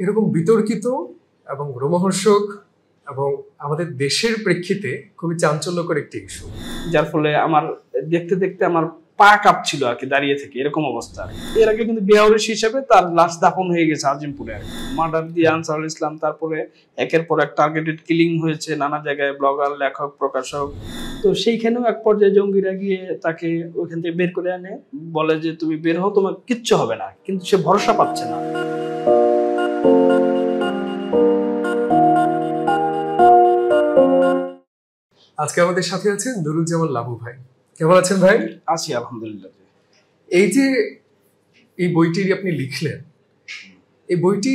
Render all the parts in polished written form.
এরকম বিতর্কিত এবং রোমহর্ষক এবং আমাদের দেশের প্রেক্ষিতে খুবই চাঞ্চল্যকর একটি ইস্যু, যার ফলে আমার দেখতে দেখতে আমার পা কাঁপছিল আর কি, দাঁড়িয়ে থেকে এরকম অবস্থা। এর আগে কিন্তু বেয়াউরিশ হিসেবে তার লাশ দাফন হয়ে গেছে আজিমপুরে আর কি, মার্ডার দিয়ে আনসারুল ইসলাম। তারপরে একের পর এক টার্গেটেড কিলিং হয়েছে নানা জায়গায়, ব্লগার, লেখক, প্রকাশক। তো সেইখানেও এক পর্যায়ে জঙ্গিরা গিয়ে তাকে ওইখান থেকে বের করে আনে, বলে যে তুমি বের হও, তোমার কিচ্ছু হবে না, কিন্তু সে ভরসা পাচ্ছে না। আজকে আমাদের সাথে আছেন নুরুজ্জামান লাবু ভাই। কেমন আছেন ভাই? আছি আলহামদুলিল্লাহ। এই যে এই বইটি আপনি লিখলেন, এই বইটি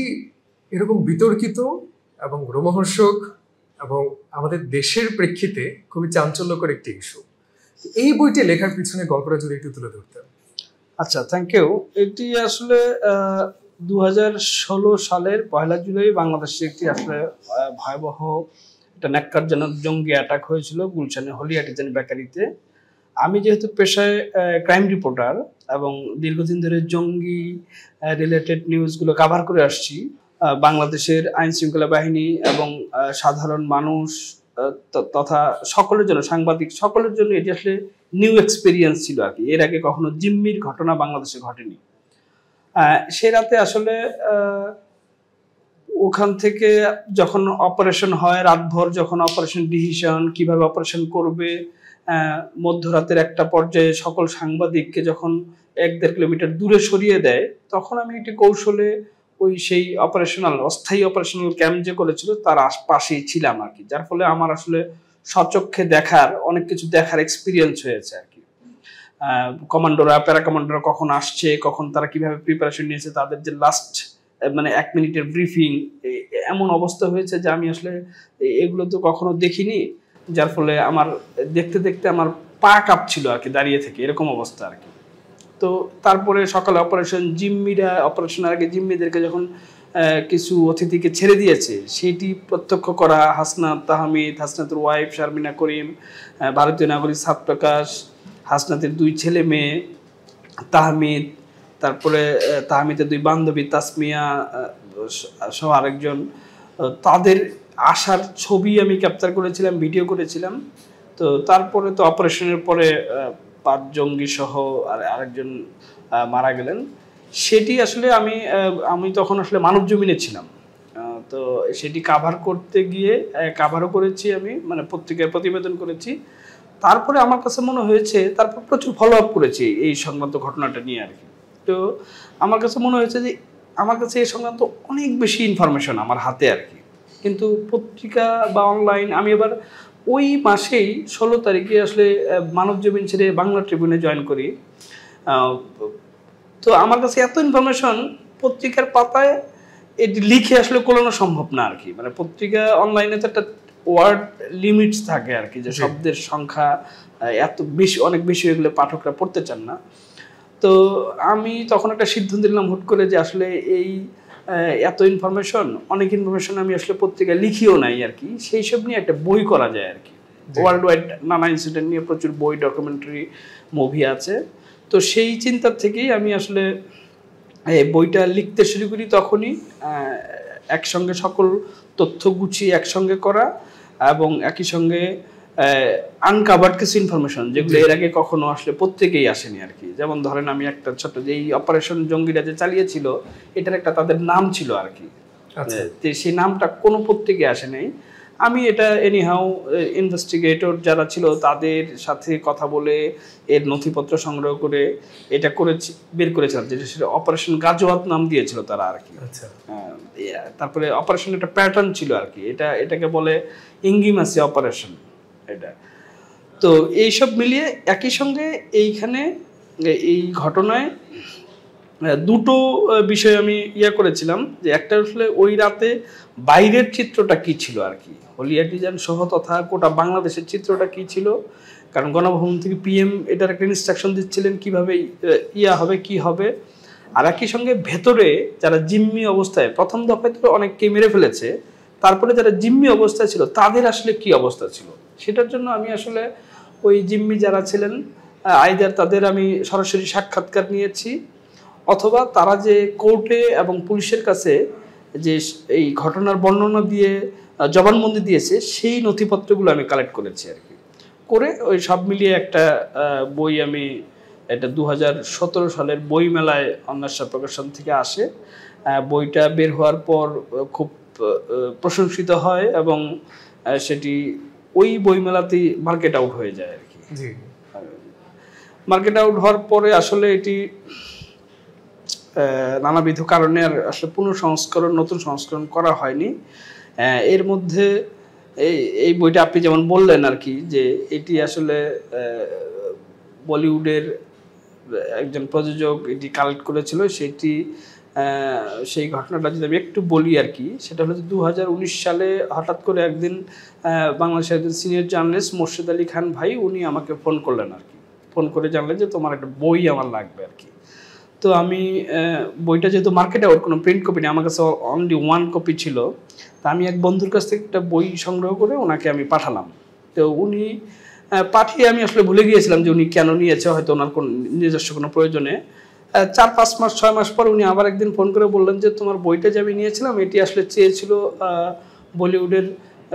এরকম বিতর্কিত এবং রোমহর্ষক এবং আমাদের দেশের প্রেক্ষিতে খুবই চাঞ্চল্যকর একটি ইস্যু। এই বইটি লেখার পিছনে গল্পটা যদি একটু তুলে ধরতেন। আচ্ছা, থ্যাংক ইউ। এটি আসলে 2016 সালের 1 জুলাই বাংলাদেশে একটি আসলে ভয়াবহ একটা ন্যাক্কারজনক জঙ্গি অ্যাটাক হয়েছিল গুলশানে হলি আর্টিজান বেকারিতে। আমি যেহেতু পেশায় ক্রাইম রিপোর্টার এবং দীর্ঘদিন ধরে জঙ্গি রিলেটেড নিউজগুলো কাভার করে আসছি, বাংলাদেশের আইন শৃঙ্খলা বাহিনী এবং সাধারণ মানুষ তথা সকলের জন্য, সাংবাদিক সকলের জন্য এটি আসলে নিউ এক্সপিরিয়েন্স ছিল আর কি। এর আগে কখনো জিম্মির ঘটনা বাংলাদেশে ঘটেনি। সে রাতে আসলে ওখান থেকে যখন অপারেশন হয়, রাতভর যখন অপারেশন ডিসিশন, কিভাবে অপারেশন করবে, মধ্যরাতের একটা পর্যায়ে সকল সাংবাদিককে যখন 1-1.5 কিলোমিটার দূরে সরিয়ে দেয়, তখন আমি একটি কৌশলে ওই সেই অস্থায়ী অপারেশনাল ক্যাম্প যে করেছিল তার আশপাশেই ছিলাম আর কি। যার ফলে আমার আসলে সচক্ষে দেখার অনেক কিছু দেখার এক্সপিরিয়েন্স হয়েছে আর কি। কমান্ডোরা, প্যারা কমান্ডোরা কখন আসছে, কখন তারা কিভাবে প্রিপারেশন নিয়েছে, তাদের যে লাস্ট মানে 1 মিনিটের ব্রিফিং, এমন অবস্থা হয়েছে যে আমি আসলে এগুলো তো কখনো দেখিনি। যার ফলে আমার দেখতে দেখতে আমার পা কাঁপছিল আর কি, দাঁড়িয়ে থেকে এরকম অবস্থা আর কি। তো তারপরে সকালে অপারেশনের আগে জিম্মিদেরকে যখন কিছু অতিথিকে ছেড়ে দিয়েছে, সেটি প্রত্যক্ষ করা হাসনাতের ওয়াইফ শারমিনা করিম, ভারতীয় নাগরিক সাত প্রকাশ, হাসনাতের 2 ছেলে মেয়ে, তাহমিদ, তারপরে তাহমিদের 2 বান্ধবী তাসমিয়া সহ আরেকজন, তাদের আসার ছবি আমি ক্যাপচার করেছিলাম, ভিডিও করেছিলাম। তো তারপরে তো অপারেশনের পরে 5 জঙ্গি সহ আরেকজন মারা গেলেন। সেটি আসলে আমি তখন আসলে মানব জমিনে ছিলাম। তো সেটি কাভার করতে গিয়ে কাভারও করেছি আমি, মানে পত্রিকায় প্রতিবেদন করেছি। তারপরে আমার কাছে মনে হয়েছে, তারপর প্রচুর ফলো আপ করেছি এই সংক্রান্ত ঘটনাটা নিয়ে আর কি। তো আমার কাছে মনে হয়েছে যে আমার কাছে এই সংক্রান্ত অনেক বেশি ইনফরমেশন আমার হাতে আর কি। কিন্তু পত্রিকা বা অনলাইন, আমি এবার ওই মাসেই 16 তারিখে আসলে মানব জমিন ছেড়ে বাংলা ট্রিবিউনে জয়েন করি। তো আমার কাছে এত ইনফরমেশন পত্রিকার পাতায় এটি লিখে আসলে কোলানো সম্ভব না আর কি। মানে পত্রিকা, অনলাইনে তো একটা ওয়ার্ড লিমিটস থাকে আর কি, যে শব্দের সংখ্যা এত বেশি, অনেক বেশি, এগুলো পাঠকরা পড়তে চান না। তো আমি তখন একটা সিদ্ধান্ত নিলাম হুট করে যে আসলে এই এত ইনফরমেশন, অনেক ইনফরমেশন আমি আসলে পত্রিকায় লিখিও নাই আর কি, সেই সব নিয়ে একটা বই করা যায় আর কি। ওয়ার্ল্ড ওয়াইড নানা ইনসিডেন্ট নিয়ে প্রচুর বই, ডকুমেন্টারি, মুভি আছে। তো সেই চিন্তার থেকেই আমি আসলে এই বইটা লিখতে শুরু করি। তখনই একসঙ্গে সকল তথ্য গুছিয়ে একসঙ্গে করা এবং একই সঙ্গে আনকাভার্ড কিছু ইনফরমেশন, যেগুলো এর আগে কখনো আসলে পত্রিকায় আসেনি আর কি। যেমন ধরেন, আমি একটা ছোট, যে এই অপারেশন জঙ্গিরা যে চালিয়েছিল, এটার একটা তাদের নাম ছিল আর কি। সেই নামটা কোনো পত্রিকায় আসে নাই। আমি এটা এনিহাউ ইনভেস্টিগেটর যারা ছিল তাদের সাথে কথা বলে এর নথিপত্র সংগ্রহ করে এটা বের করেছিলাম, যেটা সেটা অপারেশন গাজওয়াত নাম দিয়েছিল তারা আর কি। তারপরে অপারেশন একটা প্যাটার্ন ছিল আর কি, এটাকে বলে ইঙ্গিমাসি অপারেশন এটা। তো এইসব মিলিয়ে একই সঙ্গে এইখানে এই ঘটনায় দুটো বিষয় আমি করেছিলাম, যে একটা আসলে ওই রাতে বাইরের চিত্রটা কি ছিল আর কি, হলি আর্টিজান সহ তথা গোটা বাংলাদেশের চিত্রটা কি ছিল। কারণ গণভবন থেকে পিএম এটার একটা ইনস্ট্রাকশন দিচ্ছিলেন কিভাবে হবে, কি হবে। আর একই সঙ্গে ভেতরে যারা জিম্মি অবস্থায়, প্রথম দফায় তো অনেককে মেরে ফেলেছে, তারপরে যারা জিম্মি অবস্থায় ছিল তাদের আসলে কি অবস্থা ছিল, সেটার জন্য আমি আসলে ওই জিম্মি যারা ছিলেন আইদার তাদের আমি সরাসরি সাক্ষাৎকার নিয়েছি, অথবা তারা যে কোর্টে এবং পুলিশের কাছে যে এই ঘটনার বর্ণনা দিয়ে জবানবন্দি দিয়েছে, সেই নথিপত্রগুলো আমি কালেক্ট করেছি আর কি। করে ওই সব মিলিয়ে একটা বই আমি, এটা 2017 সালের বই মেলায় অন্বেষা প্রকাশন থেকে আসে। বইটা বের হওয়ার পর খুব প্রশংসিত হয় এবং সেটি ওই বইমেলাতেই মার্কেট আউট হয়ে যায় আর কি। মার্কেট আউট হওয়ার পরে আসলে এটি নানাবিধ কারণে আর আসলে নতুন সংস্করণ করা হয়নি। এর মধ্যে এই বইটা আপনি যেমন বললেন আর কি, যে এটি আসলে বলিউডের একজন প্রযোজক এটি কালেক্ট করেছিল, সেই ঘটনাটা যদি আমি একটু বলি আর কি, সেটা হলো 2019 সালে হঠাৎ করে একদিন বাংলাদেশের একজন সিনিয়র জার্নালিস্ট মোর্শেদ আলী খান ভাই, উনি আমাকে ফোন করলেন আর কি। ফোন করে জানলেন যে তোমার একটা বই আমার লাগবে আর কি। তো আমি বইটা যেহেতু মার্কেটে ওর কোনো প্রিন্ট কপি নেই, আমার কাছে অনলি 1 কপি ছিল, তা আমি এক বন্ধুর কাছ থেকে একটা বই সংগ্রহ করে ওনাকে আমি পাঠালাম। তো উনি পাঠিয়ে আমি আসলে ভুলে গিয়েছিলাম যে উনি কেন নিয়েছে, হয়তো ওনার কোনো নিজস্ব কোনো প্রয়োজনে। 4-5 মাস 6 মাস পর উনি আবার একদিন ফোন করে বললেন যে তোমার বইটা যে আমি নিয়েছিলাম এটি আসলে চেয়েছিল বলিউডের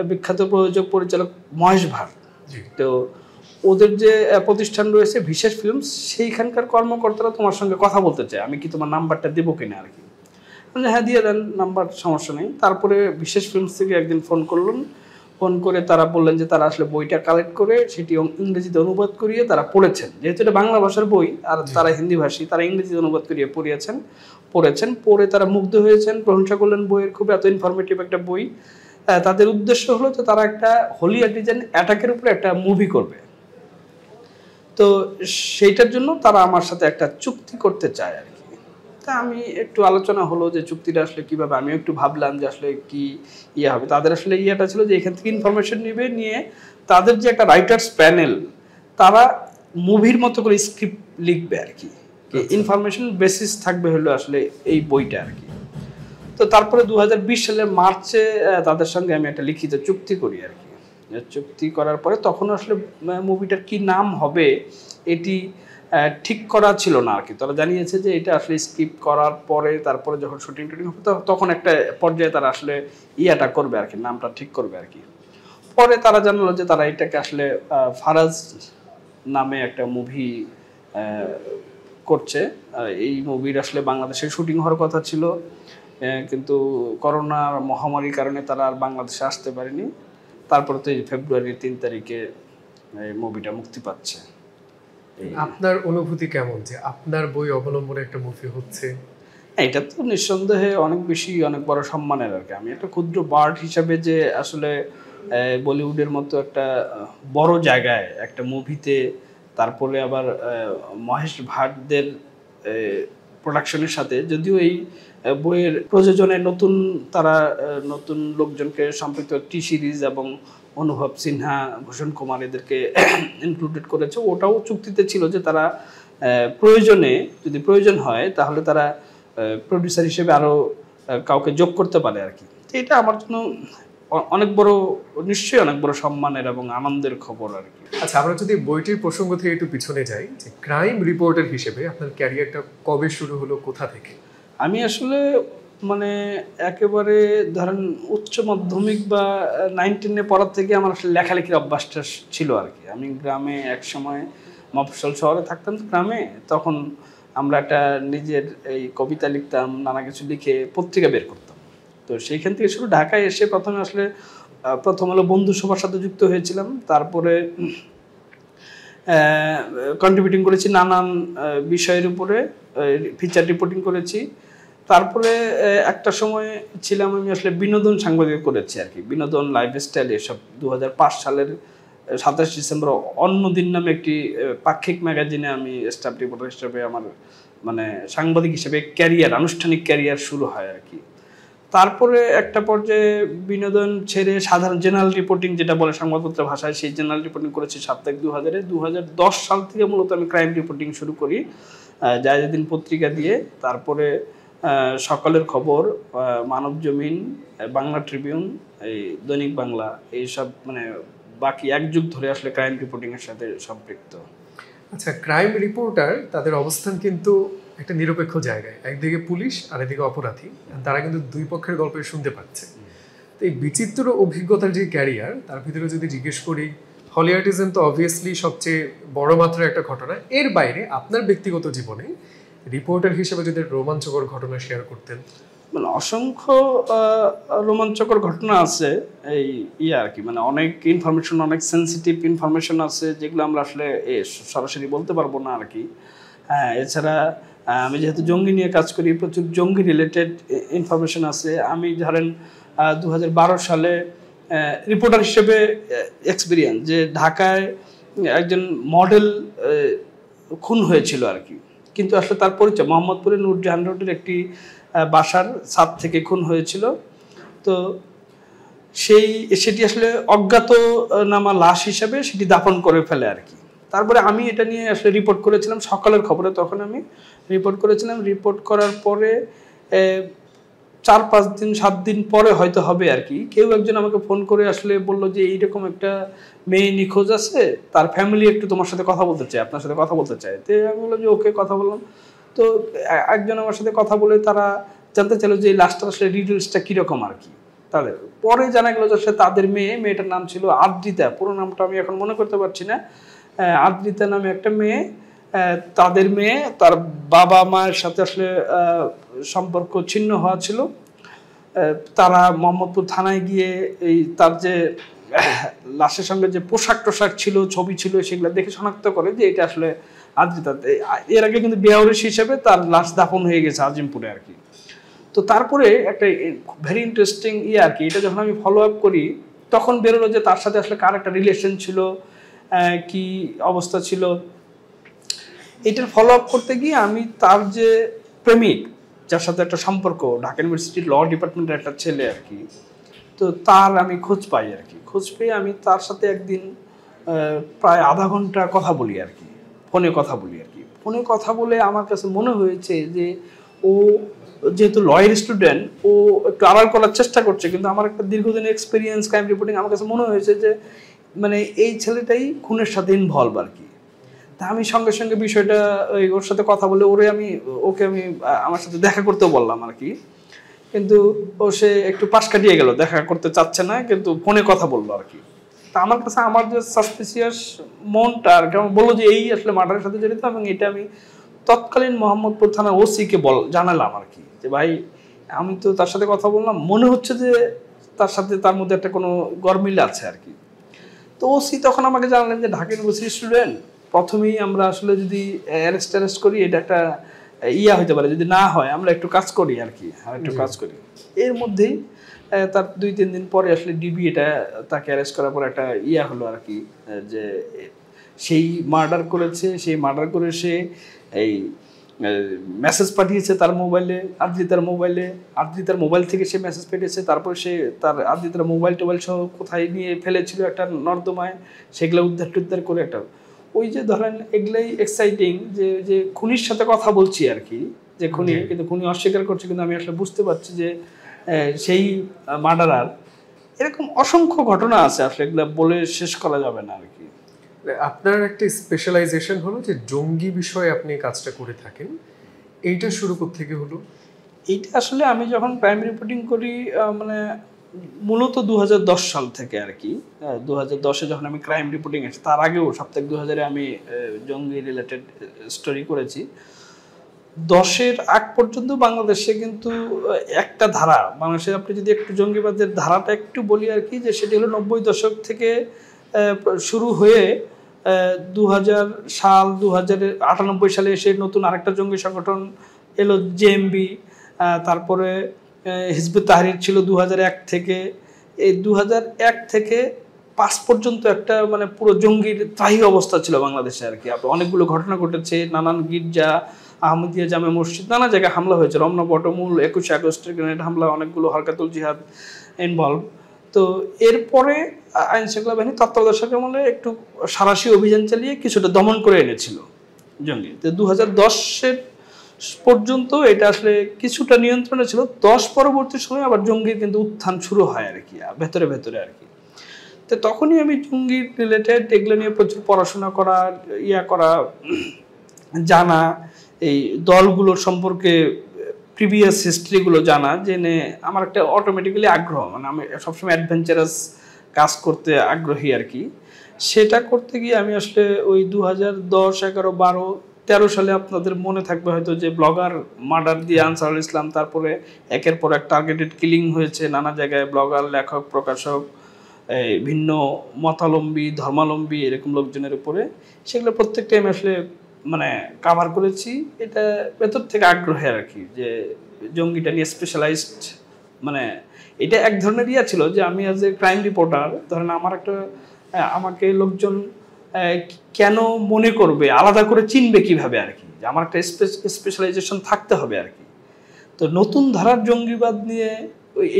বিখ্যাত প্রযোজক পরিচালক মহেশ ভাট। তো ওদের যে প্রতিষ্ঠান রয়েছে বিশেষ ফিল্মস, সেইখানকার কর্মকর্তারা তোমার সঙ্গে কথা বলতে চায়, আমি কি তোমার নাম্বারটা দেবো কিনা আর কি। হ্যাঁ দিয়ে দেন নাম্বার, সমস্যা নেই। তারপরে বিশেষ ফিল্মস থেকে একদিন ফোন করলেন, ফোন করে তারা বললেন যে তারা আসলে বইটা কালেক্ট করে সেটি ইংরেজিতে অনুবাদ করিয়ে তারা পড়েছেন, যেহেতু এটা বাংলা ভাষার বই আর তারা হিন্দি ভাষী, তারা ইংরেজিতে অনুবাদ করিয়ে পড়েছেন, পড়ে তারা মুগ্ধ হয়েছেন, প্রশংসা করলেন বইয়ের, খুব এত ইনফরমেটিভ একটা বই। তাদের উদ্দেশ্য হলো যে তারা একটা হোলি আর্টিজান অ্যাটাকের উপরে একটা মুভি করবে। তো সেইটার জন্য তারা আমার সাথে একটা চুক্তি করতে চায় আর কি। তা আমি একটু আলোচনা হলো যে চুক্তিটা আসলে কীভাবে, আমিও একটু ভাবলাম যে আসলে কি হবে। তাদের আসলে ইয়েটা ছিল যে এখান থেকে ইনফরমেশন নিয়ে তাদের যে একটা রাইটার্স প্যানেল, তারা মুভির মতো করে স্ক্রিপ্ট লিখবে আর কি, ইনফরমেশন বেসিস থাকবে হলো আসলে এই বইটা আর কি। তো তারপরে 2020 সালের মার্চে তাদের সঙ্গে আমি একটা লিখিত চুক্তি করি আর কি। চুক্তি করার পরে তখন আসলে মুভিটার কি নাম হবে এটি ঠিক করা ছিল না আর কি। তারা জানিয়েছে যে এটা আসলে স্ক্রিপ্ট করার পরে, তারপরে যখন শুটিং হবে তখন একটা পর্যায়ে তারা আসলে ইয়াটা করবে আর কি, নামটা ঠিক করবে আর কি। পরে তারা জানালো যে তারা এটাকে আসলে ফারাজ নামে একটা মুভি করছে। এই মুভির আসলে বাংলাদেশে শুটিং হওয়ার কথা ছিল, কিন্তু করোনার মহামারীর কারণে তারা আর বাংলাদেশে আসতে পারেনি। তারপরে তো এই ফেব্রুয়ারির 3 তারিখে এই মুভিটা মুক্তি পাচ্ছে। আপনার অনুভূতি কেমন যে আপনার বই অবলম্বনে একটা মুভি হচ্ছে? এটা তো নিঃসন্দেহে অনেক বড় সম্মানের আর কি। আমি একটা ক্ষুদ্র বার্ড হিসাবে যে আসলে বলিউডের মতো একটা বড় জায়গায় একটা মুভিতে, তারপরে আবার মহেশ ভাটদের প্রোডাকশনের সাথে, যদিও এই বইয়ের প্রযোজনে নতুন লোকজনকে সম্পৃক্ত টি সিরিজ এবং অনুভব সিনহা, ভূষণ কুমার এদেরকে ইনক্লুডেড করেছে। ওটাও চুক্তিতে ছিল যে তারা যদি প্রয়োজন হয় তাহলে তারা প্রডিউসার হিসেবে আরও কাউকে যোগ করতে পারে আর কি। তো এটা আমার জন্য নিশ্চয়ই অনেক বড় সম্মানের এবং আনন্দের খবর আর কি। আচ্ছা, আমরা যদি বইটির প্রসঙ্গ থেকে একটু পিছনে যাই, যে ক্রাইম রিপোর্টার হিসেবে আপনার ক্যারিয়ারটা কবে শুরু হলো, কোথা থেকে? আমি আসলে একেবারে ধরেন উচ্চ মাধ্যমিক বা 9-10 পড়ার থেকে আমার আসলে লেখালেখির অভ্যাসটা ছিল আর কি। আমি গ্রামে একসময় মফস্বল শহরে থাকতাম, গ্রামে তখন আমরা একটা নিজের এই কবিতা লিখতাম, নানা কিছু লিখে পত্রিকা বের করতাম। তো সেইখান থেকে শুরু, ঢাকায় এসে প্রথম হলো বন্ধু সভার সাথে যুক্ত হয়েছিলাম, তারপরে কন্ট্রিবিউটিং করেছি নানান বিষয়ের উপরে, ফিচার রিপোর্টিং করেছি। তারপরে একটা সময় ছিলাম আমি আসলে বিনোদন সাংবাদিক করেছি আর কি, বিনোদন, লাইফস্টাইল এসব। 2005 সালের 27 ডিসেম্বর অন্যদিন নামে একটি পাক্ষিক ম্যাগাজিনে আমি স্টাফ রিপোর্টার হিসেবে আমার সাংবাদিক হিসেবে আনুষ্ঠানিক ক্যারিয়ার শুরু হয় আর কি। তারপরে একটা পর্যায়ে বিনোদন ছেড়ে সাধারণ জেনারেল রিপোর্টিং, যেটা বলে সংবাদপত্রের ভাষায়, সেই জেনারেল রিপোর্টিং করেছি সাপ্তাহিক 2000-এ। 2010 সাল থেকে মূলত আমি ক্রাইম রিপোর্টিং শুরু করি জায়দিন পত্রিকা দিয়ে। তারপরে সকালের খবর, মানব জমিন, বাংলা ট্রিবিউন, এই দৈনিক বাংলা, এইসব বাকি 1 যুগ ধরে আসলে ক্রাইম রিপোর্টিং এর সাথে সম্পৃক্ত। আচ্ছা, ক্রাইম রিপোর্টার তাদের অবস্থান কিন্তু একটা নিরপেক্ষ জায়গায়, একদিকে পুলিশ আর এদিকে অপরাধী, তারা কিন্তু দুই পক্ষের গল্পে শুনতে পাচ্ছে। তো এই বিচিত্র অভিজ্ঞতার যে ক্যারিয়ার, তার ভিতরে যদি জিজ্ঞেস করি, হলিউডিজম তো অবভিয়াসলি সবচেয়ে বড় মাত্রার একটা ঘটনা, এর বাইরে আপনার ব্যক্তিগত জীবনে রিপোর্টার হিসেবে যদি রোমাঞ্চকর ঘটনা শেয়ার করতেন। মানে অসংখ্য রোমাঞ্চকর ঘটনা আছে এই আর কি, মানে অনেক ইনফরমেশন, অনেক সেন্সিটিভ ইনফরমেশন আছে যেগুলো আমরা আসলে সরাসরি বলতে পারবো না আর কি। হ্যাঁ, এছাড়া আমি যেহেতু জঙ্গি নিয়ে কাজ করি, প্রচুর জঙ্গি রিলেটেড ইনফরমেশন আছে। আমি ধরেন 2012 সালে রিপোর্টার হিসেবে এক্সপিরিয়েন্স, যে ঢাকায় একজন মডেল খুন হয়েছিল আর কি, কিন্তু আসলে তার পরিচয় মোহাম্মদপুরে নূরজাহান রোডের একটি বাসার ছাদ থেকে খুন হয়েছিল। তো সেটি আসলে অজ্ঞাতনামা লাশ হিসেবে সেটি দাফন করে ফেলে আর কি। তারপরে আমি এটা নিয়ে আসলে রিপোর্ট করেছিলাম সকালের খবরে, তখন আমি রিপোর্ট করেছিলাম। রিপোর্ট করার পরে 4-5 দিন 7 দিন পরে হয়তো হবে আর কি, কেউ একজন আমাকে ফোন করে আসলে বললো যে এইরকম একটা মেয়ে নিখোঁজ আছে, তার ফ্যামিলি একটু তোমার সাথে কথা বলতে চায়, আপনার সাথে কথা বলতে চায়। তো আমি বললাম যে ওকে, কথা বললাম। তো একজন আমার সাথে কথা বলে তারা জানতে চাইলো যে এই লাস্টটা আসলে ডিটেলসটা কীরকম আর কি। তাদের পরে জানা গেলো যে আসলে তাদের মেয়েটার নাম ছিল আদ্রিতা, পুরো নামটা আমি এখন মনে করতে পারছি না। আদ্রিতা নামে একটা মেয়ে, তাদের মেয়ে, তার বাবা মায়ের সাথে আসলে সম্পর্ক ছিন্ন হওয়া ছিল। তারা মোহাম্মদপুর থানায় গিয়ে এই তার যে লাশের সঙ্গে যে পোশাক টোশাক ছিল, ছবি ছিল, সেগুলো দেখে শনাক্ত করে যে এটা আসলে আদ্রিতা। এর আগে কিন্তু বেয়াউরিশ হিসেবে তার লাশ দাফন হয়ে গেছে আজিমপুরে আর কি। তো তারপরে একটা ভেরি ইন্টারেস্টিং আর কি, এটা যখন আমি ফলো আপ করি তখন বেরোলো যে তার সাথে আসলে কার একটা রিলেশন ছিল, কি অবস্থা ছিল। এটার ফলো আপ করতে গিয়ে আমি তার যে প্রেমিক, যার সাথে একটা সম্পর্ক, ঢাকা ইউনিভার্সিটির ল ডিপার্টমেন্টের একটা ছেলে আর কি, তো তার আমি খোঁজ পাই আর কি। খোঁজ পেয়ে আমি তার সাথে একদিন প্রায় আধা ঘন্টা কথা বলি আর কি, ফোনে কথা বলি আর কি। ফোনে কথা বলে আমার কাছে মনে হয়েছে যে ও যেহেতু লয়ের স্টুডেন্ট, ও একটু আড়াল করার চেষ্টা করছে, কিন্তু আমার একটা দীর্ঘদিনের এক্সপিরিয়েন্স ক্রাইম রিপোর্টিং, আমার কাছে মনে হয়েছে যে মানে এই ছেলেটাই খুনের সাথে ইনভলভ আর কি। তা আমি সঙ্গে সঙ্গে বিষয়টা ওর সাথে কথা বলে ওকে আমি আমার সাথে দেখা করতেও বললাম আর কি। কিন্তু সে একটু পাশ কাটিয়ে গেল, দেখা করতে চাচ্ছে না, কিন্তু ফোনে কথা বললো আর কি। তা আমার কাছে আমার যে সাসপিসিয়াস মনটা আর কি, আমার বললো যে এই আসলে মার্ডারের সাথে জড়িত। এবং এটা আমি তৎকালীন মোহাম্মদপুর থানা ওসিকে জানালাম আর কি, যে ভাই আমি তো তার সাথে কথা বললাম, মনে হচ্ছে যে তার সাথে তার মধ্যে একটা কোনো গরমিল আছে আর কি। তো ওসি তখন আমাকে জানালেন যে ঢাকা ইউনিভার্সিটির স্টুডেন্ট, প্রথমেই আমরা আসলে যদি অ্যারেস্ট করি এটা একটা হতে পারে, যদি না হয় আমরা একটু কাজ করি আর কি, কাজ করি। এর মধ্যেই তার 2-3 দিন পরে আসলে ডিবি এটা তাকে অ্যারেস্ট করার পর একটা হলো আর কি, যে সেই মার্ডার করেছে, সেই মার্ডার করে সে এই মেসেজ পাঠিয়েছে তার মোবাইলে, আদ্রিতার মোবাইল থেকে সে মেসেজ পাঠিয়েছে। তারপর সে তার আদ্রিতার মোবাইল টোবাইল সহ কোথায় নিয়ে ফেলেছিল একটা নর্দমায়, সেগুলো উদ্ধার করে একটা, ওই যে ধরেন এগুলাই এক্সাইটিং, যে খুনির সাথে কথা বলছি আর কি, যে খুনি, কিন্তু খুনি অস্বীকার করছে, কিন্তু আমি আসলে বুঝতে পারছি যে সেই মার্ডারার। এরকম অসংখ্য ঘটনা আছে, আসলে এগুলো বলে শেষ করা যাবে না আর কি। আপনার একটা স্পেশালাইজেশন হলো যে জঙ্গি বিষয়ে আপনি কাজটা করে থাকেন, এইটা শুরু থেকে হলো? এইটা আসলে আমি যখন ক্রাইম রিপোর্টিং করি মানে মূলত 2010 সাল থেকে আর কি। 2010-এ যখন আমি ক্রাইম রিপোর্টিং এসেছি, তার আগেও সাপ্তাহিক 2000-এ আমি জঙ্গি রিলেটেড স্টোরি করেছি। 10-এর আগ পর্যন্ত বাংলাদেশে কিন্তু একটা ধারা, বাংলাদেশে আপনি যদি একটু জঙ্গিবাদের ধারাটা একটু বলি আর কি, যে সেটি হলো 90 দশক থেকে শুরু হয়ে 2000 সাল, 2098 সালে এসে নতুন আরেকটা জঙ্গি সংগঠন এলো জেএমবি। তারপরে হিজবুত তাহরির ছিল 2001 থেকে। এই 2001 থেকে 5 পর্যন্ত একটা মানে পুরো জঙ্গির ত্রাহি অবস্থা ছিল বাংলাদেশে আর কি। অনেকগুলো ঘটনা ঘটেছে, নানান গির্জা, আহমদিয়া জামে মসজিদ, নানা জায়গায় হামলা হয়েছে, রমনা বটমূল, 21 আগস্টের গ্রেনেড হামলা, অনেকগুলো হরকাতুল জিহাদ ইনভলভ। তো এরপরে আইন শৃঙ্খলা বাহিনী তত্ত্বাবধায়ক আমলে একটু সাঁড়াশি অভিযান চালিয়ে কিছুটা দমন করে এনেছিল জঙ্গি। তো 2010-এর পর্যন্ত এটা আসলে কিছুটা নিয়ন্ত্রণে ছিল। 10 পরবর্তী সময় আবার জঙ্গির কিন্তু উত্থান শুরু হয় আর কি, ভেতরে আর কি। তো তখনই আমি জঙ্গি রিলেটেড এগুলো নিয়ে প্রচুর পড়াশোনা করা, জানা, এই দলগুলোর সম্পর্কে প্রিভিয়াস হিস্ট্রিগুলো জানা, জেনে আমার একটা অটোমেটিক্যালি আগ্রহ, মানে আমি সবসময় অ্যাডভেঞ্চারাস কাজ করতে আগ্রহী আর কি। সেটা করতে গিয়ে আমি আসলে ওই 2010, 11, 12, 13 সালে আপনাদের মনে থাকবে হয়তো যে ব্লগার মার্ডার দিয়ে আনসারুল ইসলাম, তারপরে একের পর এক টার্গেটেড কিলিং হয়েছে নানা জায়গায়, ব্লগার, লেখক, প্রকাশক, ভিন্ন মতাবলম্বী, ধর্মাবলম্বী এরকম লোকজনের উপরে। সেগুলো প্রত্যেকটাই আমি আসলে মানে কাভার করেছি। এটা ভেতর থেকে আগ্রহে আর কি, যে জঙ্গিটা নিয়ে স্পেশালাইজড, মানে এটা এক ধরনের ইয়া ছিল যে আমি অ্যাজ এ ক্রাইম রিপোর্টার, ধরেন আমার একটা আমাকে লোকজন কেন মনে করবে, আলাদা করে চিনবে কিভাবে আর কি, যে আমার একটা স্পেশালাইজেশন থাকতে হবে আর কি। তো নতুন ধারার জঙ্গিবাদ নিয়ে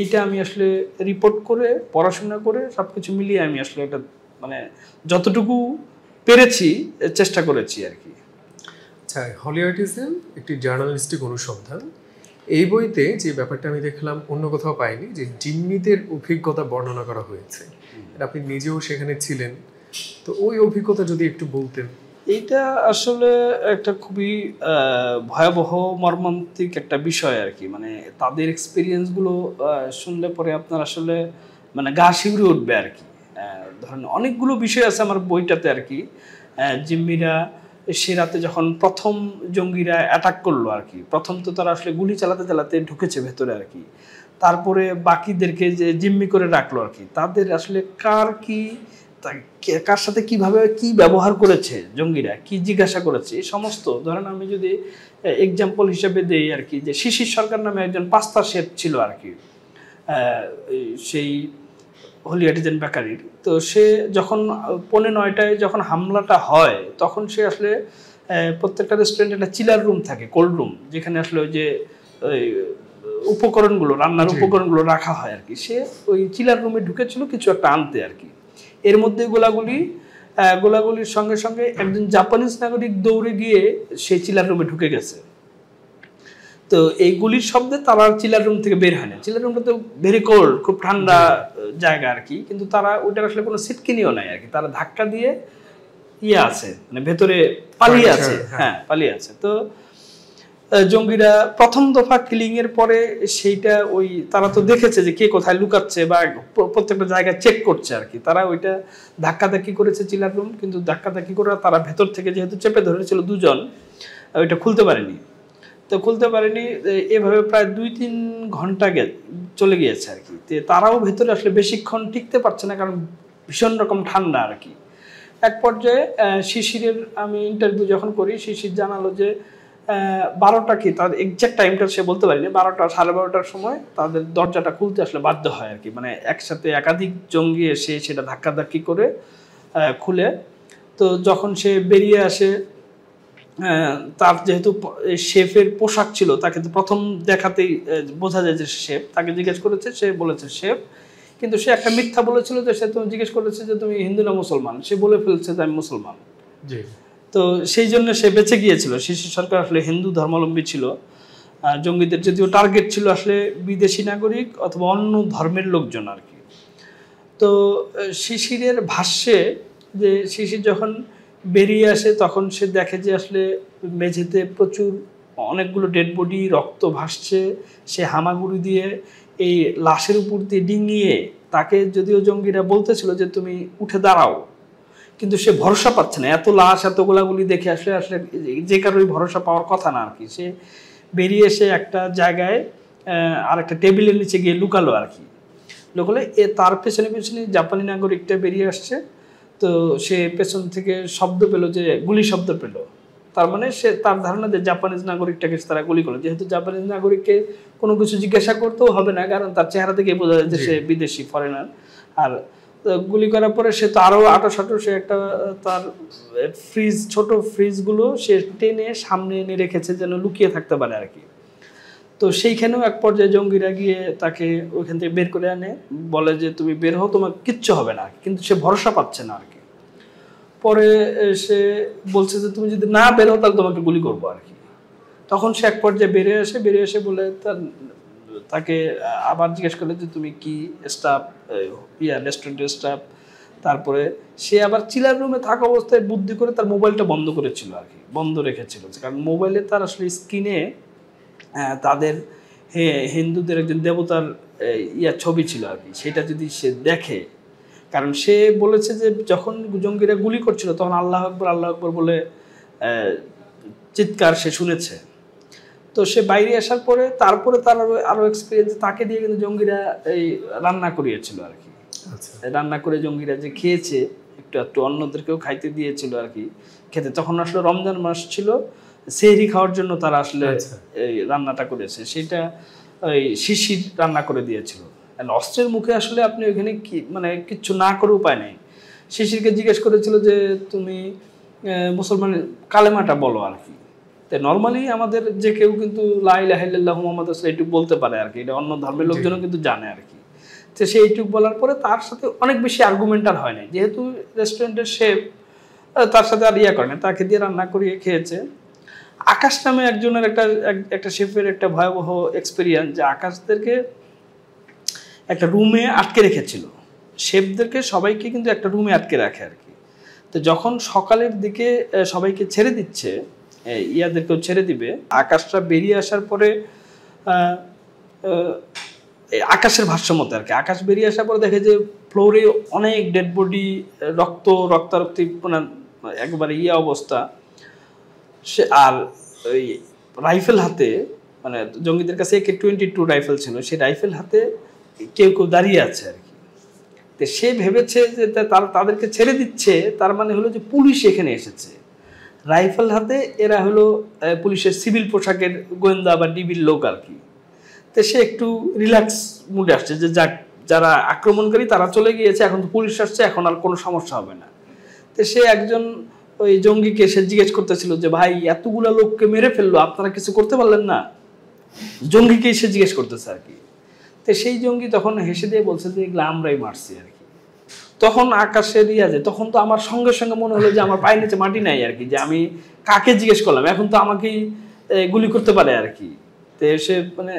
এইটা আমি আসলে রিপোর্ট করে, পড়াশোনা করে, সব কিছু মিলিয়ে আমি আসলে এটা মানে যতটুকু পেরেছি চেষ্টা করেছি আর কি। আচ্ছা, হলিউডিজম একটি জার্নালিস্টিক অনুসন্ধান, এই বইতে যে ব্যাপারটা আমি দেখলাম অন্য কোথাও পাইনি, যে জিম্মিদের অভিজ্ঞতা বর্ণনা করা হয়েছে। আপনি নিজেও সেখানে ছিলেন, তো ওই অভিজ্ঞতা যদি একটু বলতেন। এইটা আসলে একটা খুবই ভয়াবহ মর্মান্তিক একটা বিষয় আর কি। মানে তাদের এক্সপিরিয়েন্সগুলো শুনলে পরে আপনার আসলে মানে গা শিউরে উঠবে আর কি। ধরেন অনেকগুলো বিষয় আছে আমার বইটাতে আর কি। জিম্মিরা সে রাতে যখন প্রথম জঙ্গিরা অ্যাটাক করলো আর কি, প্রথম তো তারা আসলে গুলি চালাতে চালাতে ঢুকেছে ভেতরে আর কি, তারপরে বাকিদেরকে যে জিম্মি করে রাখলো আর কি, তাদের আসলে কার সাথে কিভাবে কি ব্যবহার করেছে জঙ্গিরা, কি জিজ্ঞাসা করেছে, এই সমস্ত। ধরেন আমি যদি এক্সাম্পল হিসেবে দেই আর কি, যে শিশির সরকার নামে একজন পাস্তা শেফ ছিল আর কি, সেই হলিউডিজেন বেকারির। তো সে যখন 9:45 যখন হামলাটা হয়, তখন সে আসলে প্রত্যেকটা রেস্টুরেন্টে একটা চিলার রুম থাকে, কোল্ড রুম, যেখানে আসলে ওই যে উপকরণগুলো, রান্নার উপকরণগুলো রাখা হয় আর কি। সে ওই চিলার রুমে ঢুকেছিল কিছু একটা আনতে আর কি। এর মধ্যে গোলাগুলির সঙ্গে সঙ্গে একজন জাপানিজ নাগরিক দৌড়ে গিয়ে সেই চিলার রুমে ঢুকে গেছে। তো এই গুলির শব্দে তারা চিলার রুম থেকে বের হয় না। চিলার রুমটা তো ভেরি কোল্ড, খুব ঠান্ডা জায়গা আর কি, কিন্তু তারা ওইটার আসলে কোনো সিটকিনিও নাই আর কি, তারা ধাক্কা দিয়ে আছে, মানে ভেতরে পালিয়ে আছে। হ্যাঁ, পালিয়ে আছে। তো জঙ্গিরা প্রথম দফা কিলিং এর পরে সেইটা ওই তারা তো দেখেছে যে কে কোথায় লুকাচ্ছে বা প্রত্যেকটা জায়গায় চেক করছে আর কি। তারা ওইটা ধাক্কাধাক্কি করেছে চিলার রুম, কিন্তু ধাক্কাধাক্কি করে তারা ভেতর থেকে যেহেতু চেপে ধরেছিল দুজন, ওইটা খুলতে পারেনি। তো খুলতে পারেনি, এভাবে প্রায় 2-3 ঘন্টা চলে গিয়েছে আর কি। তারাও ভেতরে আসলে বেশিক্ষণ টিকতে পারছে না, কারণ ভীষণ রকম ঠান্ডা আর কি। এক পর্যায়ে শিশিরের আমি ইন্টারভিউ যখন করি, শিশির জানালো যে 12টা কি, তার এক্সাক্ট টাইমটা সে বলতে পারিনি, 12টা 12:30টার সময় তাদের দরজাটা খুলতে আসলে বাধ্য হয় আর কি। মানে একসাথে একাধিক জঙ্গি এসে সেটা ধাক্কাধাক্কি করে খুলে। তো যখন সে বেরিয়ে আসে, তার যেহেতু শেফের পোশাক ছিল, তাকে তো প্রথম দেখাতেই বোঝা যায় যে শেফ। তাকে জিজ্ঞেস করেছে, সে বলেছে শেফ, কিন্তু সে একটা মিথ্যা বলেছিল যে সে তুমি জিজ্ঞেস করেছে যে তুমি হিন্দু না মুসলমান, সে বলে ফেলছে যে আমি মুসলমান। জি। তো সেই জন্য সে বেঁচে গিয়েছিল। শিশির সরকার আসলে হিন্দু ধর্মাবলম্বী ছিল। জঙ্গিদের যদিও টার্গেট ছিল আসলে বিদেশি নাগরিক অথবা অন্য ধর্মের লোকজন আর কি। তো শিশিরের ভাষ্যে, যে শিশির যখন বেরিয়ে আসে তখন সে দেখে যে আসলে মেঝেতে প্রচুর অনেকগুলো ডেড বডি, রক্ত ভাসছে। সে হামাগুড়ি দিয়ে এই লাশের উপর দিয়ে ডিঙিয়ে, তাকে যদিও জঙ্গিরা বলতেছিল যে তুমি উঠে দাঁড়াও, কিন্তু সে ভরসা পাচ্ছে না। এত লাশ, এত গোলাগুলি দেখে আসলে যে কারোই ভরসা পাওয়ার কথা না আর কি। সে বেরিয়ে এসে একটা জায়গায় আর একটা টেবিলের নিচে গিয়ে লুকালো আর কি। লুকালে তার পেছনে পেছনে জাপানি নাগরিকটা বেরিয়ে আসছে। তো সে পেছন থেকে শব্দ পেল, যে গুলি শব্দ পেল। তার মানে সে তার ধারণা যে জাপানিজ নাগরিকটাকে তারা গুলি করলো। যেহেতু জাপানিজ নাগরিককে কোনো কিছু জিজ্ঞাসা করতেও হবে না, কারণ তার চেহারা থেকে বোঝা যায় যে সে বিদেশি, ফরেনার। আর গুলি করার পরে সে তো আরও আটো সে একটা তার ছোট ফ্রিজগুলো সে টেনে সামনে এনে রেখেছে যেন লুকিয়ে থাকতে পারে আর কি। তো সেইখানেও এক পর্যায়ে জঙ্গিরা গিয়ে তাকে ওইখান থেকে বের করে আনে, বলে যে তুমি বের হও, তোমার কিচ্ছু হবে না। কিন্তু সে ভরসা পাচ্ছে না আর কি। পরে সে বলছে যে তুমি যদি না বের হও তাহলে তোমাকে গুলি করবো আর কি। তখন সে এক পর্যায়ে বেরিয়ে এসে বলে তাকে আবার জিজ্ঞেস করলে যে তুমি কি স্টাফ, রেস্টুরেন্টের স্টাফ? তারপরে সে আবার চিলার রুমে থাকা অবস্থায় বুদ্ধি করে তার মোবাইলটা বন্ধ করেছিল আর কি, বন্ধ রেখেছিল, কারণ মোবাইলে তার আসলে স্ক্রিনে তাদের হিন্দুদের একজন দেবতার ছবি ছিল আর কি, সেটা যদি সে দেখে, কারণ সে বলেছে যে যখন জঙ্গিরা গুলি করছিল তখন আল্লাহ আকবর বলে চিৎকার সে শুনেছে। তো সে বাইরে আসার পরে তারপরে তার আরো এক্সপিরিয়েন্স, তাকে দিয়ে কিন্তু জঙ্গিরা এই রান্না করিয়েছিল আর কি। রান্না করে জঙ্গিরা যে খেয়েছে, একটু অন্যদেরকেও খাইতে দিয়েছিল আর কি খেতে। তখন আসলে রমজান মাস ছিল, সেহরি খাওয়ার জন্য তারা আসলে এই রান্নাটা করেছে, সেটা ওই শিশির রান্না করে দিয়েছিল। অস্ত্রের মুখে আসলে আপনি ওইখানে কি মানে কিচ্ছু না করে উপায় নেই। শিশিরকে জিজ্ঞেস করেছিল যে তুমি মুসলমানের কালেমাটা বলো আর কি। তাই নর্মালি আমাদের যে কেউ কিন্তু লা ইলাহা ইল্লাল্লাহু মুহাম্মাদুর রাসূলুল্লাহ এইটুকু বলতে পারে আর কি, এটা অন্য ধর্মের লোকজনও কিন্তু জানে আর কি। তো সে এইটুকু বলার পরে তার সাথে অনেক বেশি আর্গুমেন্ট আর হয় না, যেহেতু রেস্টুরেন্টের শেফ তার সাথে আর করে না, তাকে দিয়ে রান্না করিয়ে খেয়েছে। আকাশ নামে একজনের একটা শেফের একটা ভয়াবহ এক্সপিরিয়েন্স, যে আকাশদেরকে একটা রুমে আটকে রেখেছিল, শেফদেরকে সবাইকে কিন্তু একটা রুমে আটকে রাখে আর কি। তো যখন সকালের দিকে সবাইকে ছেড়ে দিচ্ছে, ইয়াদেরকেও ছেড়ে দিবে, আকাশটা বেরিয়ে আসার পরে আকাশের ভারসাম্যতা আর কি, আকাশ বেরিয়ে আসার পরে দেখে যে ফ্লোরে অনেক ডেড বডি, রক্তারক্তি মানে একবারে অবস্থা। সে আর ওই রাইফেল হাতে, মানে জঙ্গিদের কাছে AK-22 রাইফেল ছিল, সেই রাইফেল হাতে কেউ দাঁড়িয়ে আছে আর কি। তো সে ভেবেছে যে তাদেরকে ছেড়ে দিচ্ছে, তার মানে হলো যে পুলিশ এখানে এসেছে রাইফেল হাতে, এরা হলো পুলিশের সিভিল পোশাকের গোয়েন্দা বা ডিবির লোক আর কি। তো সে একটু রিল্যাক্স মুডে আসছে যে যাক, যারা আক্রমণকারী তারা চলে গিয়েছে, এখন তো পুলিশ আসছে, এখন আর কোনো সমস্যা হবে না। তো সে একজন ওই জঙ্গিকে সে জিজ্ঞেস করতেছিল যে ভাই এতগুলা লোককে মেরে ফেললো, আপনারা কিছু করতে পারলেন না? জঙ্গিকে সে জিজ্ঞেস করতেছে আর কি। তো সেই জঙ্গি তখন হেসে দিয়ে বলছে যে এগুলো আমরাই মারছি আর কি। তখন আকাশের তখন তো আমার সঙ্গে সঙ্গে মনে হলো যে আমার পায়ের নিচে মাটি নাই আর কি, যে আমি কাকে জিজ্ঞেস করলাম, এখন তো আমাকেই গুলি করতে পারে আর কি। তো সে মানে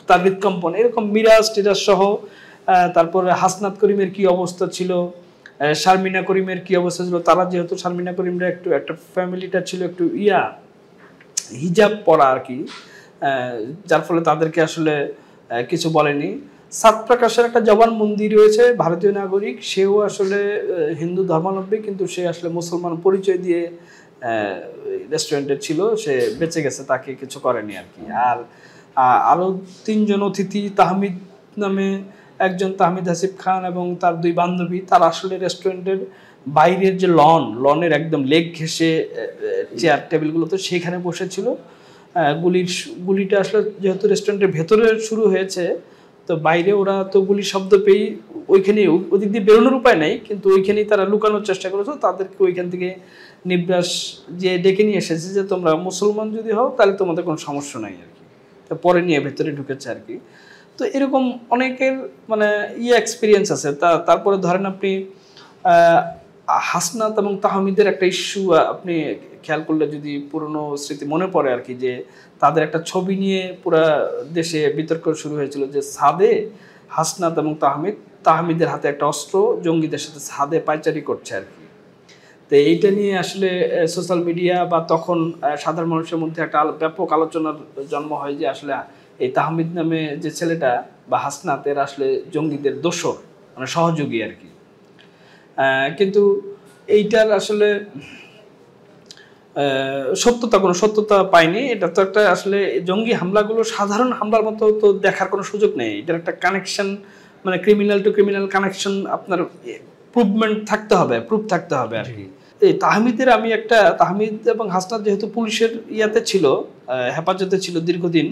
তার হৃদকম্পন এরকম মিরাজ টিরাজ সহ, তারপরে হাসনাত করিমের কি অবস্থা ছিল, শারমিনা করিমের কি অবস্থা ছিল। তারা যেহেতু শারমিনা করিমরা একটা ফ্যামিলিটা ছিল একটু হিজাব পরা আর কি, যার ফলে তাদেরকে আসলে কিছু বলেনি। সাত প্রকাশের একটা জবানবন্দি রয়েছে, ভারতীয় নাগরিক, সেও আসলে হিন্দু ধর্মাবলম্বী, কিন্তু সে আসলে মুসলমান পরিচয় দিয়ে রেস্টুরেন্টে ছিল, সে বেঁচে গেছে, তাকে কিছু করেনি আর কি। আর আরও 3 জন অতিথি, তাহমিদ নামে একজন, তাহমিদ হাসিব খান এবং তার 2 বান্ধবী, তারা আসলে রেস্টুরেন্টের বাইরের যে লনের একদম লেগ ঘেঁষে চেয়ার টেবিলগুলো তো সেখানে বসেছিল। গুলিটা আসলে যেহেতু রেস্টুরেন্টের ভেতরে শুরু হয়েছে, তো বাইরে ওরা তো গুলির শব্দ পেয়েই ওইখানে ওদিক দিয়ে বেরোনোর উপায় নেই, কিন্তু ওইখানেই তারা লুকানোর চেষ্টা করেছে। তাদেরকে ওইখান থেকে নির্বাস যে ডেকে নিয়ে এসেছে যে তোমরা মুসলমান যদি হও তাহলে তোমাদের কোনো সমস্যা নাই আর কি। তো পরে নিয়ে ভেতরে ঢুকেছে আর কি। তো এরকম অনেকের মানে এক্সপিরিয়েন্স আছে। তারপরে ধরেন আপনি হাসনাত এবং তাহমিদের একটা ইস্যু আপনি খেয়াল করলে যদি পুরনো স্মৃতি মনে পড়ে আর কি, যে তাদের একটা ছবি নিয়ে পুরা দেশে বিতর্ক শুরু হয়েছিল যে ছাদে হাসনাত এবং তাহমিদের হাতে একটা অস্ত্র, জঙ্গিদের সাথে ছাদে পায়চারি করছে আর কি। তো এইটা নিয়ে আসলে সোশ্যাল মিডিয়া বা তখন সাধারণ মানুষের মধ্যে একটা ব্যাপক আলোচনার জন্ম হয় যে আসলে এই তাহমিদ নামে যে ছেলেটা বা হাসনাত, এরা আসলে জঙ্গিদের দোসর, মানে সহযোগী আর কি। কিন্তু এইটার আসলে কোনো সত্যতা পায়নি। এটা তো একটা আসলে জঙ্গি হামলাগুলো সাধারণ হামলার মতো তো দেখার কোনো সুযোগ নেই। এটার একটা কানেকশন, মানে ক্রিমিনাল টু ক্রিমিনাল কানেকশন আপনার প্রুফ থাকতে হবে আর কি। এই তাহমিদের তাহমিদ এবং হাসনাত যেহেতু পুলিশের ছিল, হেফাজতে ছিল দীর্ঘদিন,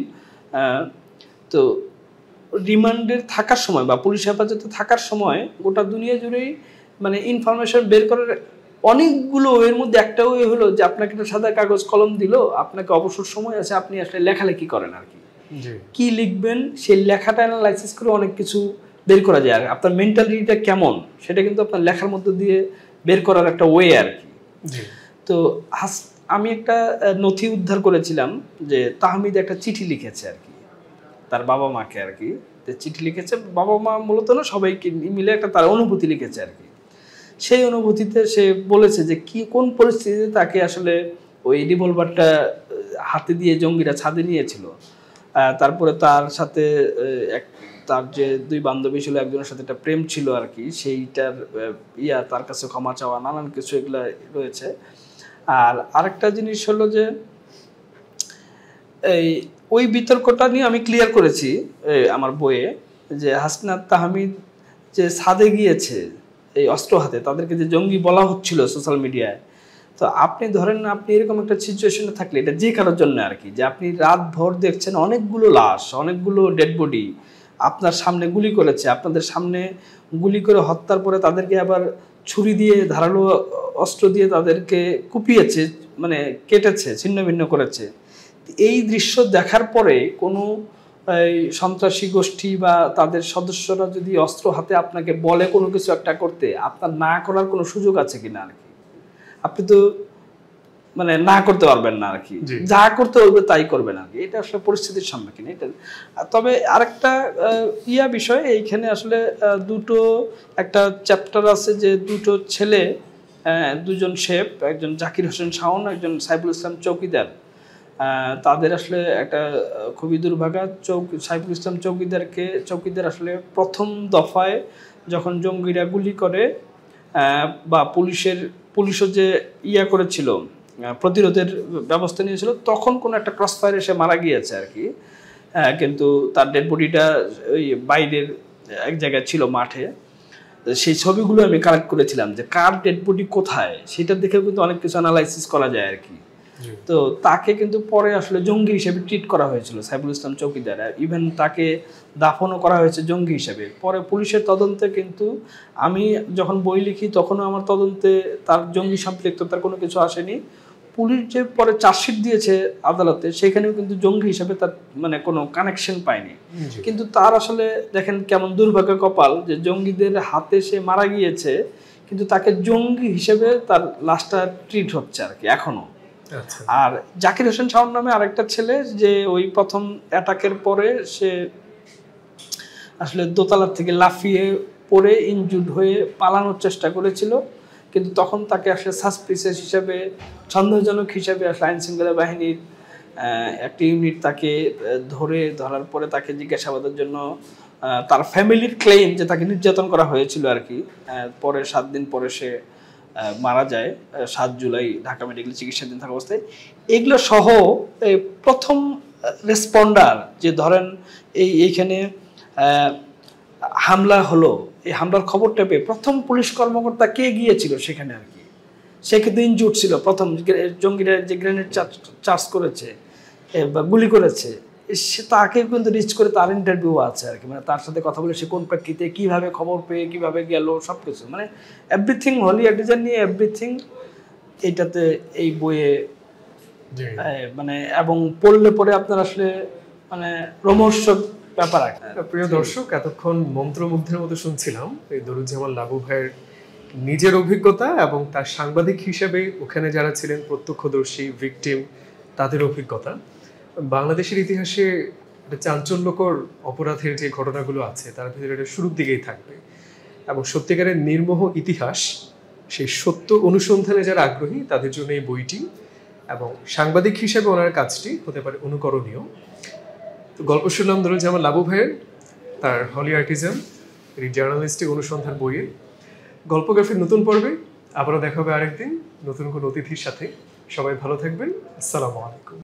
তো রিমান্ডের থাকার সময় বা পুলিশ হেফাজতে থাকার সময় গোটা দুনিয়া জুড়েই মানে ইনফরমেশন বের করার অনেকগুলো, এর মধ্যে একটা ওয়ে হলো যে আপনাকে একটা সাদা কাগজ কলম দিল, আপনাকে অবসর সময় আছে, আপনি আসলে লেখালেখি করেন আর কি। কি লিখবেন সেই লেখাটা অ্যানালাইসিস করে অনেক কিছু বের করা যায়। আর আপনার মেন্টালিটিটা কেমন সেটা কিন্তু আপনার লেখার মধ্যে দিয়ে বের করার একটা ওয়ে আর কি। তো আমি একটা নথি উদ্ধার করেছিলাম যে তাহমিদ একটা চিঠি লিখেছে আর কি তার বাবা মাকে আর কি। চিঠি লিখেছে, বাবা মা মূলত না, সবাইকে মিলে একটা তার অনুভূতি লিখেছে আর কি। সেই অনুভূতিতে সে বলেছে যে কোন পরিস্থিতিতে তাকে আসলে ওই রিভলভারটা হাতে দিয়ে জঙ্গিরা ছাদে নিয়েছিল। তারপরে তার সাথে তার যে 2 বান্ধবী ছিল, একজনের সাথে একটা প্রেম ছিল আর কি, সেইটার তার কাছে ক্ষমা চাওয়া, নানান কিছু এগুলা রয়েছে। আর আরেকটা জিনিস হলো যে ওই বিতর্কটা নিয়ে আমি ক্লিয়ার করেছি আমার বইয়ে, যে হাসনাত তাহমিদ যে ছাদে গিয়েছে এই অস্ত্র হাতে, তাদেরকে যে জঙ্গি বলা হচ্ছিল সোশ্যাল মিডিয়ায়, তো আপনি ধরেন আপনি এরকম একটা সিচুয়েশনে থাকলে, এটা যে কারোর জন্য আর কি, যে আপনি রাত ভর দেখছেন অনেকগুলো লাশ, অনেকগুলো ডেড বডি আপনার সামনে গুলি করেছে, আপনাদের সামনে গুলি করে হত্যার পরে তাদেরকে আবার ছুরি দিয়ে, ধারালো অস্ত্র দিয়ে তাদেরকে কুপিয়েছে, মানে কেটেছে, ছিন্ন ভিন্ন করেছে। এই দৃশ্য দেখার পরে কোনো সন্ত্রাসী গোষ্ঠী বা তাদের সদস্যরা যদি অস্ত্র হাতে আপনাকে বলে কোনো কিছু একটা করতে, আপনার না করার কোনো সুযোগ আছে কিনা আর কি? আপনি তো মানে না করতে পারবেন না আর কি, যা করতে বলবে তাই করবেন আর কি। এটা আসলে পরিস্থিতির সম্মুখীন। এটা তবে আরেকটা বিষয় এইখানে আসলে একটা চ্যাপ্টার আছে যে 2 ছেলে, 2জন শেফ, একজন জাকির হোসেন শাওন, একজন সাইফুল ইসলাম চৌকিদার, তাদের আসলে একটা খুবই দুর্ভাগা। সাইফুল ইসলাম চৌকিদার আসলে প্রথম দফায় যখন জঙ্গিরা গুলি করে বা পুলিশও যে করেছিল, প্রতিরোধের ব্যবস্থা নিয়েছিল, তখন কোনো একটা ক্রসফায়ারে সে মারা গিয়েছে আর কি। কিন্তু তার ডেড বডিটা ওই বাইরের এক জায়গায় ছিল, মাঠে। সেই ছবিগুলো আমি কালেক্ট করেছিলাম যে কার ডেড বডি কোথায়, সেটা দেখেও কিন্তু অনেক কিছু অ্যানালাইসিস করা যায় আর কি। তো তাকে কিন্তু পরে আসলে জঙ্গি হিসেবে ট্রিট করা হয়েছিল সাইফুল ইসলাম চৌকিদার, ইভেন তাকে দাফনও করা হয়েছে জঙ্গি হিসেবে। পরে পুলিশের তদন্তে কিন্তু আমি যখন বই লিখি তখনও আমার তদন্তে তার জঙ্গি সম্পৃক্ততার কোনো কিছু আসেনি। পুলিশ যে পরে চার্জশিট দিয়েছে আদালতে, সেখানেও কিন্তু জঙ্গি হিসেবে তার মানে কোনো কানেকশন পায়নি। কিন্তু তার আসলে দেখেন কেমন দুর্ভাগ্য কপাল, যে জঙ্গিদের হাতে সে মারা গিয়েছে, কিন্তু তাকে জঙ্গি হিসেবে তার লাশটা ট্রিট হচ্ছে আর কি এখনো। আর জাকির হোসেন শাওন নামে আরেকটা ছেলে, যে ওই প্রথম অ্যাটাকের পরে সে আসলে দোতলার থেকে লাফিয়ে পড়ে ইনজুর্ড হয়ে পালানোর চেষ্টা করেছিল, কিন্তু তখন তাকে আসলে সাসপিসিয়াস হিসাবে, সন্দেহজনক হিসাবে আসলে আইন শৃঙ্খলা বাহিনীর একটা ইউনিট তাকে ধরার পরে তাকে জিজ্ঞাসাবাদের জন্য, তার ফ্যামিলির ক্লেম যে তাকে নির্যাতন করা হয়েছিল আর কি। পরে 7 দিন পরে সে মারা যায় 7 জুলাই ঢাকা মেডিকেল চিকিৎসাধীন থাকা অবস্থায়। এগুলো সহ প্রথম রেসপন্ডার, যে ধরেন এইখানে হামলা হলো, এই হামলার খবরটা পেয়ে প্রথম পুলিশ কর্মকর্তা কে গিয়েছিল সেখানে আর কি, সে কিন্তু ইনজুর্ড ছিল। প্রথম জঙ্গিরা যে গ্রেনেড চার্জ করেছে বা গুলি করেছে, সে তাকে কিন্তু রিচ করে তার ইন্টারভিউ আছে আর কি, মানে তার সাথে কথা বলে সে কোন প্রেক্ষিতে কিভাবে খবর পেয়ে কিভাবে গেল সবকিছু, মানে এভরিথিং, হলিয়া ডিজাইন নিয়ে এভরিথিং এইটাতে এই বইয়ে মানে, এবং পড়লে পরে আপনার আসলে মানে রোমহর্ষক ব্যাপার। প্রিয় দর্শক, এতক্ষণ মন্ত্রমুগ্ধের মতো শুনছিলাম এই দরুজ্জামান লাবু ভাইয়ের নিজের অভিজ্ঞতা এবং তার সাংবাদিক হিসেবে ওখানে যারা ছিলেন প্রত্যক্ষদর্শী, ভিকটিম, তাদের অভিজ্ঞতা। বাংলাদেশের ইতিহাসে চাঞ্চল্যকর অপরাধের যে ঘটনাগুলো আছে তার ভিতরে এটা শুরুর দিকেই থাকবে, এবং সত্যিকারের নির্মোহ ইতিহাস, সেই সত্য অনুসন্ধানে যারা আগ্রহী তাদের জন্য এই বইটি এবং সাংবাদিক হিসেবে ওনার কাজটি হতে পারে অনুকরণীয়। তো গল্প শুনলাম দরুজ্জামান লাবু ভাইয়ের, তার হলি আর্টিজান জার্নালিস্টিক অনুসন্ধান বইয়ে। গল্পগ্রাফির নতুন পর্বে আবারও দেখা হবে আরেকদিন নতুন কোনো অতিথির সাথে। সবাই ভালো থাকবেন। আসসালামু আলাইকুম।